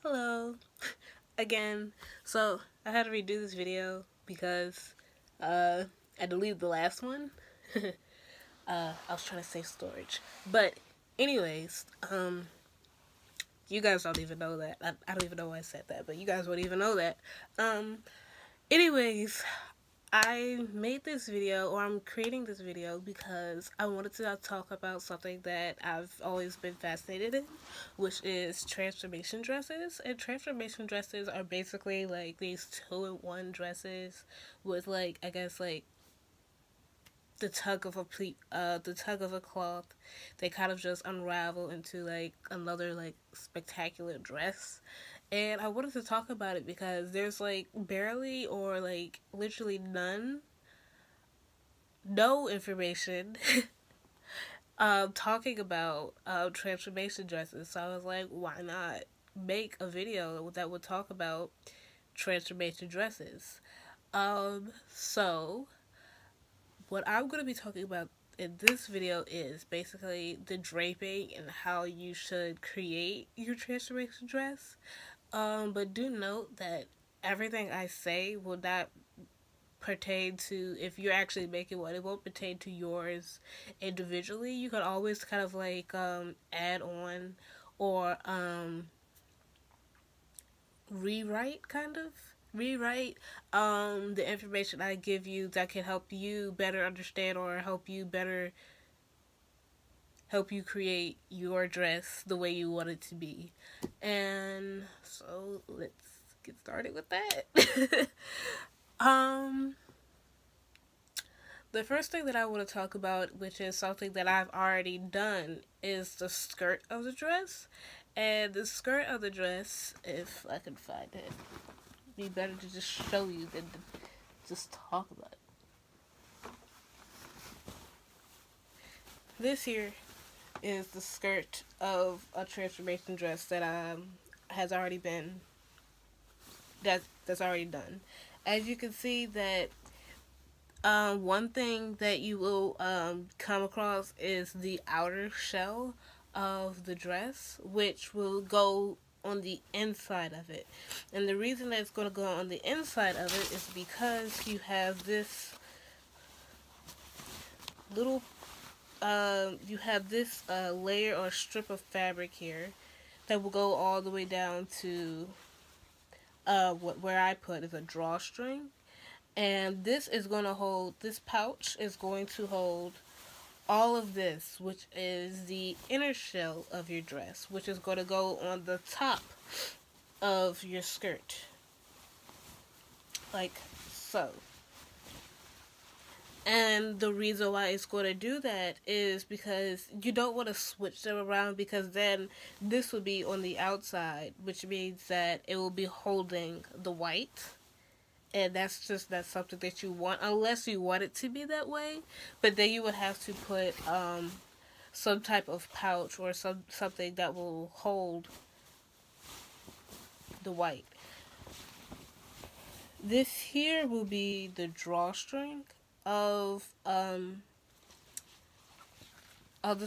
Hello again. So I had to redo this video because I deleted the last one. I was trying to save storage, but anyways, you guys don't even know that. I don't even know why I said that, but you guys won't even know that. Um, anyways, I made this video, or I'm creating this video because I wanted to talk about something that I've always been fascinated in, which is transformation dresses. And transformation dresses are basically like these two-in-one dresses with like, I guess like the tug of a cloth. They kind of just unravel into like another like spectacular dress. And I wanted to talk about it because there's like barely or like literally no information talking about transformation dresses. So I was like, why not make a video that would talk about transformation dresses? So what I'm going to be talking about in this video is basically the draping and how you should create your transformation dress. But do note that everything I say will not pertain to, if you're actually making one, it won't pertain to yours individually. You can always kind of like add on or rewrite kind of rewrite the information I give you that can help you better understand or help you create your dress the way you want it to be. And so let's get started with that. um the first thing that I want to talk about, which is something that I've already done, is the skirt of the dress. And the skirt of the dress, if I can find it, it'd be better to just show you than to just talk about it. This here is the skirt of a transformation dress that has already been that's already done. As you can see that one thing that you will come across is the outer shell of the dress, which will go on the inside of it. And the reason that it's going to go on the inside of it is because you have this little layer or strip of fabric here that will go all the way down to where I put is a drawstring. And this pouch is going to hold all of this, which is the inner shell of your dress, which is going to go on the top of your skirt. Like so. And the reason why it's going to do that is because you don't want to switch them around, because then this will be on the outside, which means that it will be holding the white. And that's something that you want, unless you want it to be that way. But then you would have to put some type of pouch or something that will hold the white. This here will be the drawstring of the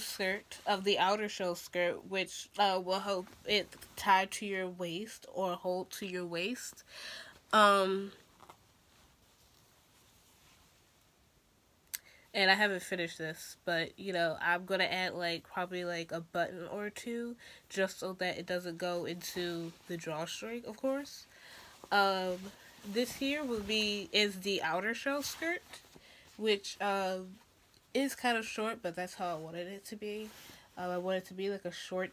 skirt, of the outer shell skirt, which will help it tie to your waist or hold to your waist. And I haven't finished this, but, you know, I'm going to add, like, probably, like, a button or two, just so that it doesn't go into the drawstring, of course. This here is the outer shell skirt, which, is kind of short, but that's how I wanted it to be. I wanted it to be, like, a short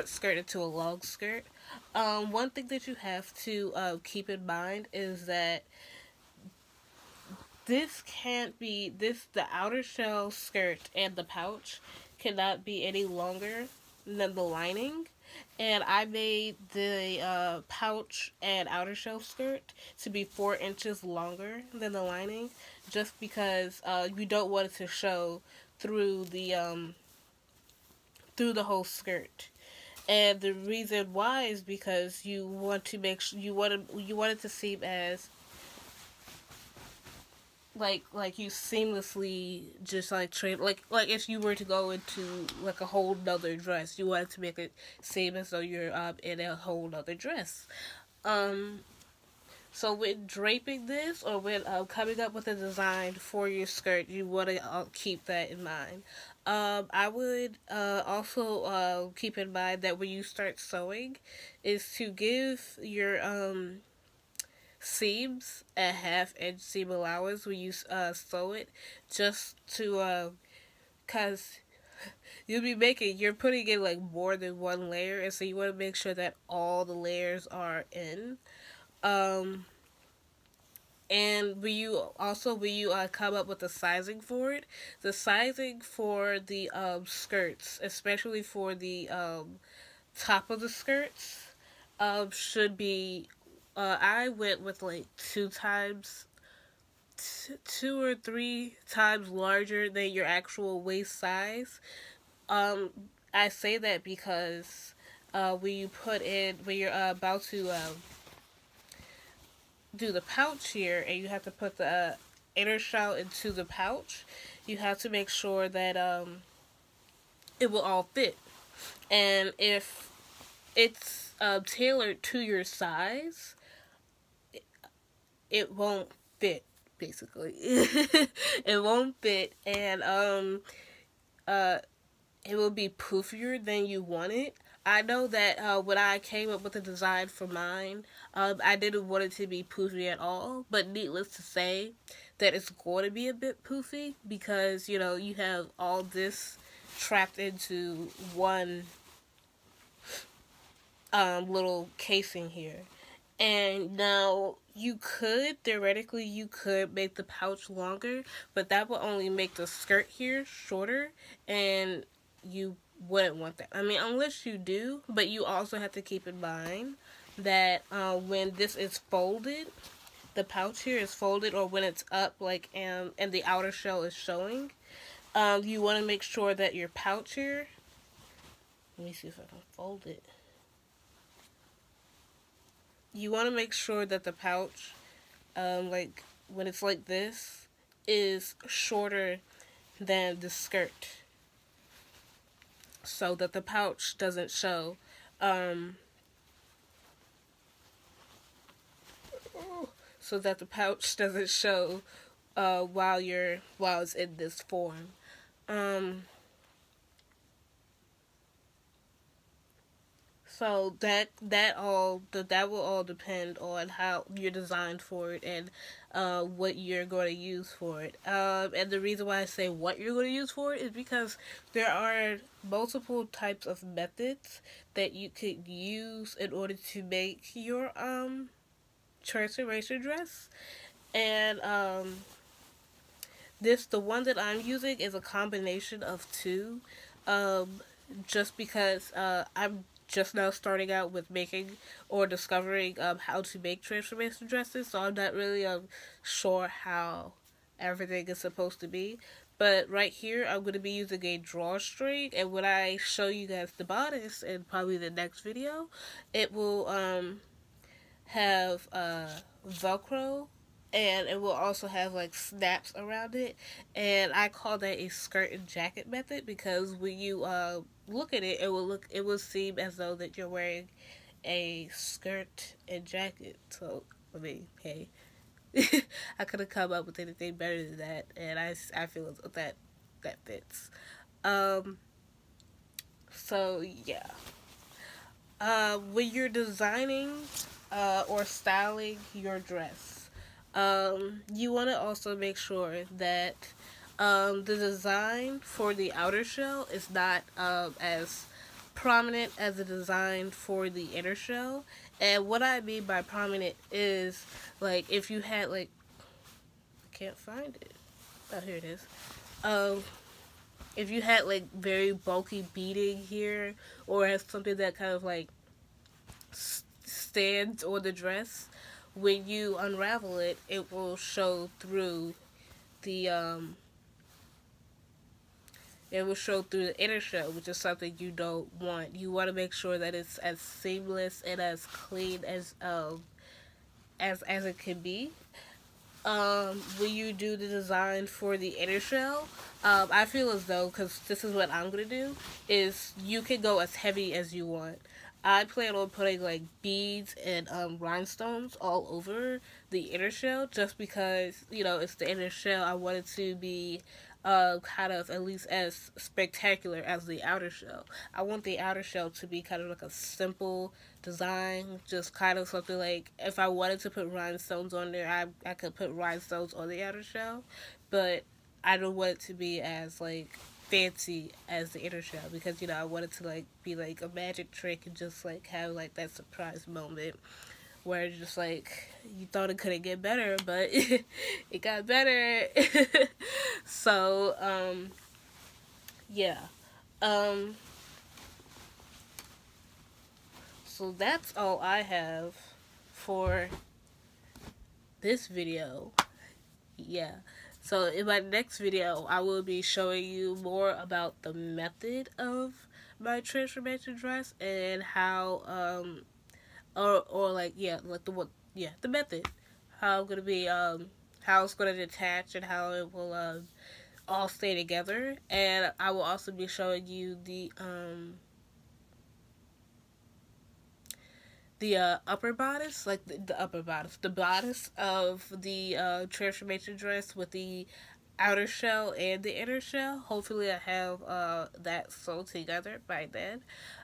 skirt into a long skirt. One thing that you have to, keep in mind is that the outer shell skirt and the pouch cannot be any longer than the lining. And I made the pouch and outer shell skirt to be 4 inches longer than the lining, just because you don't want it to show through the whole skirt. And the reason why is because you want to make sure you want it to seem as like you seamlessly just like trade like if you were to go into like a whole nother dress, you wanted to make it seem as though you're in a whole nother dress. Um, so with draping this or with coming up with a design for your skirt, you want to keep that in mind. I would also keep in mind that when you start sewing, is to give your seams a half-inch seam allowance when you sew it, just to cause you're putting in like more than one layer, and so you want to make sure that all the layers are in. Um, and when you come up with the sizing for it, the sizing for the skirts, especially for the top of the skirts, should be. I went with like two or three times larger than your actual waist size. Um, I say that because when you're about to do the pouch here, and you have to put the inner shell into the pouch, you have to make sure that it will all fit. And if it's tailored to your size, it won't fit. Basically, it won't fit, and uh, it will be poofier than you want it. I know that when I came up with the design for mine, I didn't want it to be poofy at all. But needless to say, that it's going to be a bit poofy because you have all this trapped into one little casing here. And now theoretically you could make the pouch longer, but that will only make the skirt here shorter, and you wouldn't want that. I mean, unless you do, but you also have to keep in mind that when this is folded, the pouch here is folded, or when it's up, like, and the outer shell is showing, you want to make sure that your pouch here, let me see if I can fold it. You want to make sure that the pouch, like, when it's like this, is shorter than the skirt, so that the pouch doesn't show. So that the pouch doesn't show while it's in this form. So that will all depend on how you're designed for it, and what you're going to use for it. And the reason why I say what you're going to use for it is because there are multiple types of methods that you could use in order to make your transformation dress. And the one that I'm using is a combination of two. Just because I'm just now starting out with making or discovering how to make transformation dresses, so I'm not really sure how everything is supposed to be. But right here, I'm going to be using a drawstring, and when I show you guys the bodice in probably the next video, it will have Velcro, and it will also have like snaps around it, and I call that a skirt and jacket method because when you look at it, it will seem as though that you're wearing a skirt and jacket. So I mean, hey, I could have come up with anything better than that, and I feel that fits. So yeah, when you're designing or styling your dress, you want to also make sure that the design for the outer shell is not as prominent as the design for the inner shell. And what I mean by prominent is, like, if you had, like, I can't find it. Oh, here it is. If you had, like, very bulky beading here, or has something that kind of, like, stands on the dress, when you unravel it, it will show through the inner shell, which is something you don't want. You want to make sure that it's as seamless and as clean as it can be. when you do the design for the inner shell, I feel as though, because this is what I'm gonna do, is you can go as heavy as you want. I plan on putting like beads and rhinestones all over the inner shell, just because it's the inner shell. I want it to be kind of at least as spectacular as the outer shell. I want the outer shell to be kind of like a simple design, just kind of something like if I wanted to put rhinestones on there, I could put rhinestones on the outer shell, but I don't want it to be as like fancy as the inner shell, because I want it to like be like a magic trick and just like have like that surprise moment where it's just like you thought it couldn't get better, but it got better. So yeah. Um so that's all I have for this video. Yeah. So in my next video, I will be showing you more about the method of my transformation dress and how or like like the method, how I'm gonna be how it's gonna detach and how it will all stay together. And I will also be showing you the upper bodice, like the upper bodice, the bodice of the transformation dress with the outer shell and the inner shell. Hopefully I have that sewn together by then.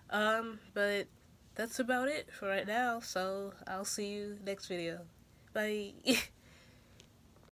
But that's about it for right now, so I'll see you next video. Bye.